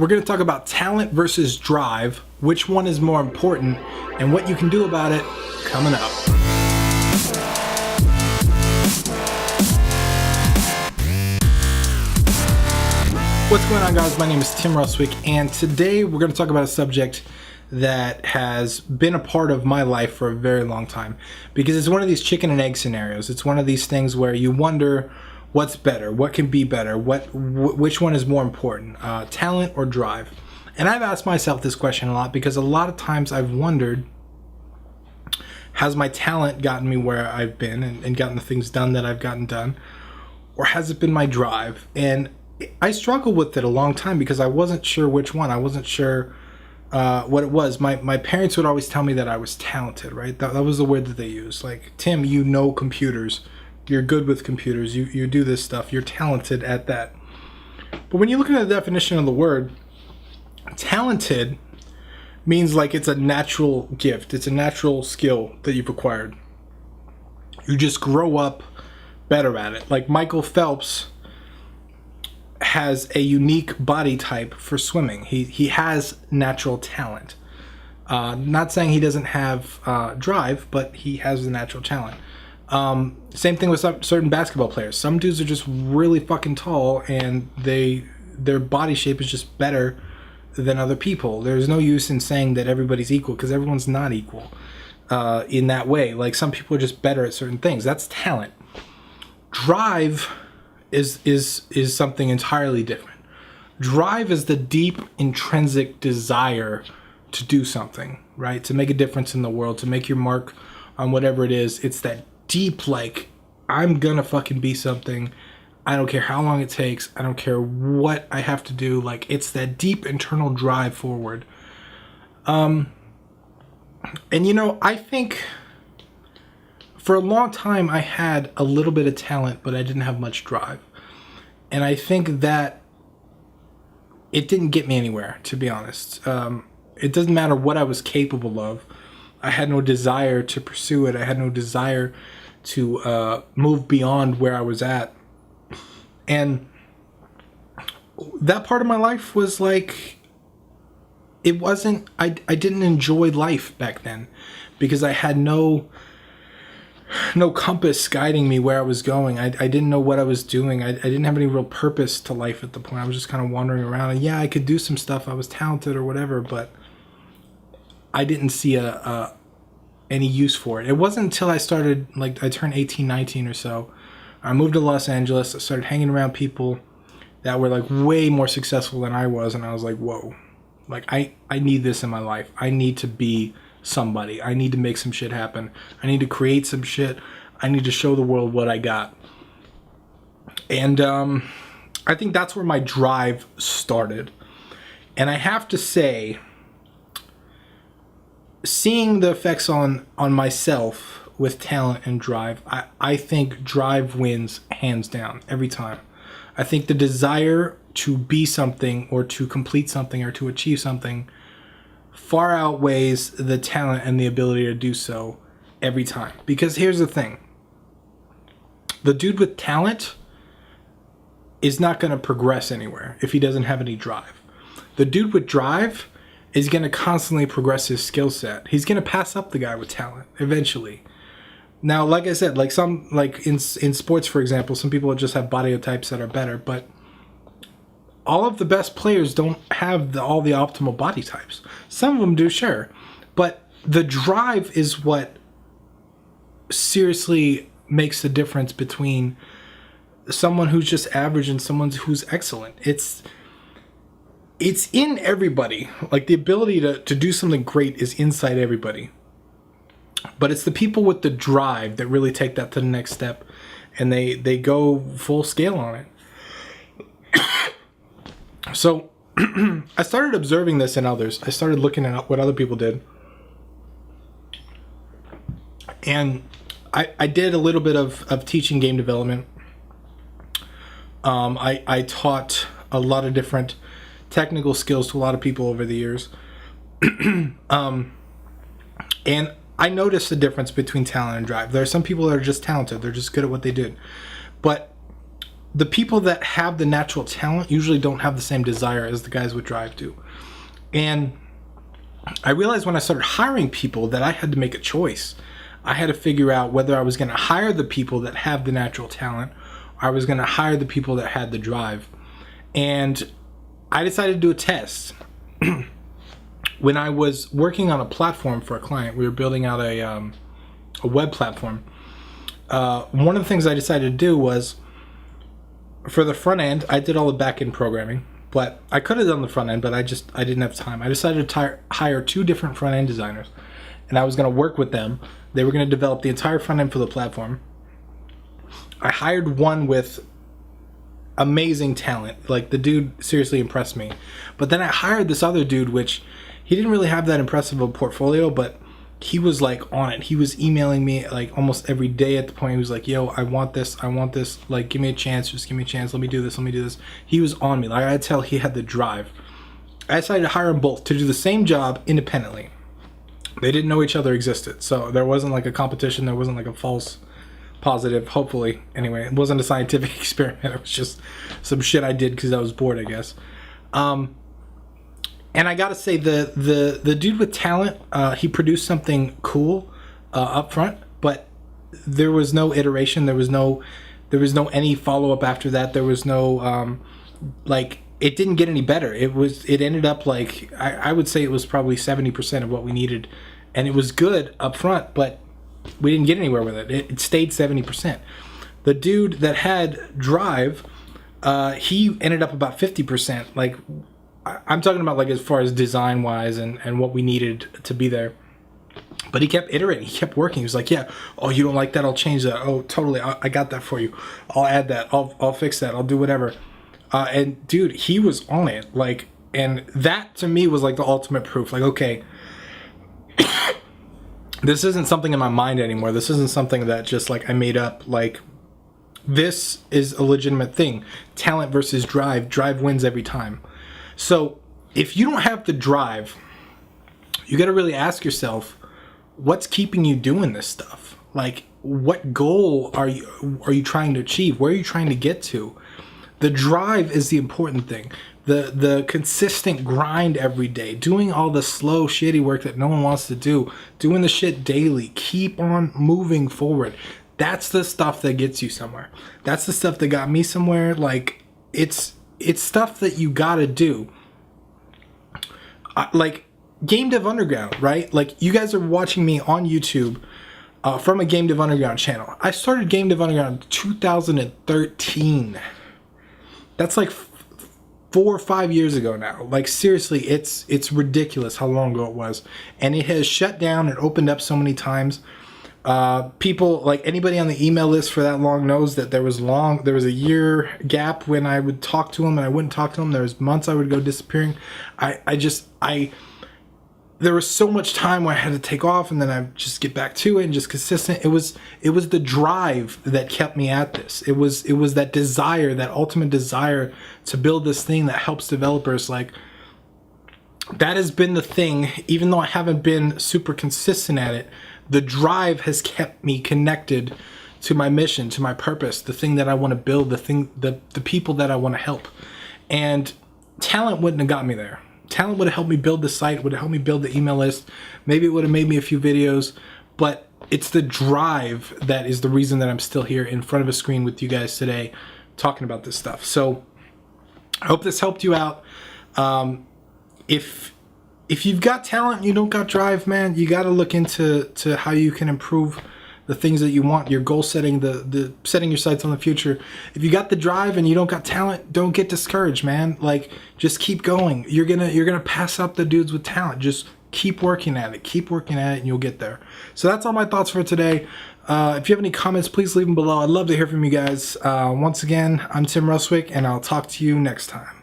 We're going to talk about talent versus drive, which one is more important, and what you can do about it coming up. What's going on, guys? My name is Tim Ruswick, and today we're going to talk about a subject that has been a part of my life for a very long time, because it's one of these chicken and egg scenarios. It's one of these things where you wonder what's better, what can be better, which one is more important, talent or drive. And I've asked myself this question a lot, because a lot of times I've wondered, has my talent gotten me where I've been and gotten the things done that I've gotten done, or has it been my drive? And I struggled with it a long time because I wasn't sure which one. I wasn't sure what it was. My parents would always tell me that I was talented, right? That was the word that they used. Like, Tim, you know computers. You're good with computers. You do this stuff. You're talented at that. But when you look at the definition of the word, talented means like it's a natural gift. It's a natural skill that you've acquired. You just grow up better at it. Like Michael Phelps has a unique body type for swimming. He has natural talent. Not saying he doesn't have drive, but he has the natural talent. Same thing with certain basketball players. Some dudes are just really fucking tall, and their body shape is just better than other people. There's no use in saying that everybody's equal, because everyone's not equal in that way. Like, some people are just better at certain things. That's talent. Drive is something entirely different. Drive is the deep intrinsic desire to do something, right? To make a difference in the world, to make your mark on whatever it is. It's that deep, like, I'm gonna fucking be something. I don't care how long it takes. I don't care what I have to do. Like, it's that deep internal drive forward. And you know, I think for a long time I had a little bit of talent, but I didn't have much drive. And I think that it didn't get me anywhere, to be honest. It doesn't matter what I was capable of. I had no desire to pursue it. I had no desire to move beyond where I was at. And that part of my life was like, it wasn't, I didn't enjoy life back then, because I had no compass guiding me where I was going. I didn't know what I was doing. I didn't have any real purpose to life at the point. I was just kind of wandering around. And yeah, I could do some stuff. I was talented or whatever, but I didn't see any use for it. It wasn't until I started, like, I turned 18, 19 or so. I moved to Los Angeles. I started hanging around people that were like way more successful than I was. And I was like, whoa, like I need this in my life. I need to be somebody. I need to make some shit happen. I need to create some shit. I need to show the world what I got. And I think that's where my drive started. And I have to say, seeing the effects on myself with talent and drive, I think drive wins hands down every time. I think the desire to be something or to complete something or to achieve something far outweighs the talent and the ability to do so every time. Because here's the thing. The dude with talent is not going to progress anywhere if he doesn't have any drive. The dude with drive is going to constantly progress his skill set. He's going to pass up the guy with talent eventually. Now, like I said, like in sports, for example, some people just have body types that are better, but all of the best players don't have all the optimal body types. Some of them do, sure, but the drive is what seriously makes the difference between someone who's just average and someone who's excellent. It's in everybody. Like, the ability to do something great is inside everybody. But it's the people with the drive that really take that to the next step, and they go full scale on it. So I started observing this in others. I started looking at what other people did. And I did a little bit of teaching game development. I taught a lot of different technical skills to a lot of people over the years. And I noticed the difference between talent and drive. There are some people that are just talented. They're just good at what they do. But the people that have the natural talent usually don't have the same desire as the guys with drive do. And I realized when I started hiring people that I had to make a choice. I had to figure out whether I was going to hire the people that have the natural talent, or I was going to hire the people that had the drive. And I decided to do a test. When I was working on a platform for a client, we were building out a web platform. One of the things I decided to do was, for the front end, I did all the back end programming, but I could have done the front end, but I didn't have time. I decided to hire 2 different front end designers, and I was going to work with them. They were going to develop the entire front end for the platform. I hired one with amazing talent. Like, the dude seriously impressed me. But then I hired this other dude, which he didn't really have that impressive of a portfolio, but he was like on it. He was emailing me like almost every day at the point. He was like, yo, I want this. Like, give me a chance. Just give me a chance. Let me do this. He was on me. Like, I could tell he had the drive. I decided to hire them both to do the same job independently. They didn't know each other existed. So there wasn't like a competition. There wasn't like a false positive, hopefully. Anyway, it wasn't a scientific experiment. It was just some shit I did because I was bored, I guess. And I gotta say, the dude with talent, he produced something cool up front, but there was no iteration. There was no any follow up after that. There was no like, it didn't get any better. It ended up like, I would say it was probably 70% of what we needed, and it was good up front, but we didn't get anywhere with it. It stayed 70%. The dude that had drive, he ended up about 50%. Like, I'm talking about like as far as design wise and what we needed to be there. But he kept iterating. He kept working. He was like, yeah, oh, you don't like that? I'll change that. Oh, totally. I got that for you. I'll add that. I'll fix that. I'll do whatever. And dude, he was on it. Like, and that to me was like the ultimate proof. Like, okay, this isn't something in my mind anymore. This isn't something that just like I made up. Like, this is a legitimate thing. Talent versus drive. Drive wins every time. So if you don't have the drive, you got to really ask yourself, what's keeping you doing this stuff? Like, what goal are you trying to achieve? Where are you trying to get to? The drive is the important thing. The consistent grind every day, doing all the slow, shitty work that no one wants to do, doing the shit daily, keep on moving forward. That's the stuff that gets you somewhere. That's the stuff that got me somewhere. Like, it's stuff that you gotta do. Like Game Dev Underground, right? Like, you guys are watching me on YouTube from a Game Dev Underground channel. I started Game Dev Underground in 2013. That's like 4 or 5 years ago now. Like, seriously, it's ridiculous how long ago it was. And it has shut down and opened up so many times. People, like anybody on the email list for that long knows that there was a year gap when I would talk to them and I wouldn't talk to them. There was months I would go disappearing. There was so much time where I had to take off and then I just get back to it and just consistent. It was the drive that kept me at this. It was that desire, that ultimate desire to build this thing that helps developers. Like, that has been the thing, even though I haven't been super consistent at it. The drive has kept me connected to my mission, to my purpose, the thing that I want to build, the people that I want to help. And talent wouldn't have got me there. Talent would have helped me build the site, would have helped me build the email list. Maybe it would have made me a few videos, but it's the drive that is the reason that I'm still here in front of a screen with you guys today talking about this stuff. So I hope this helped you out. If you've got talent and you don't got drive, man, you got to look into how you can improve the things that you want, your goal setting, the setting your sights on the future. If you got the drive and you don't got talent, don't get discouraged, man. Like, just keep going. You're gonna pass up the dudes with talent. Just keep working at it. Keep working at it and you'll get there. So that's all my thoughts for today. If you have any comments, please leave them below. I'd love to hear from you guys. Once again, I'm Tim Ruswick, and I'll talk to you next time.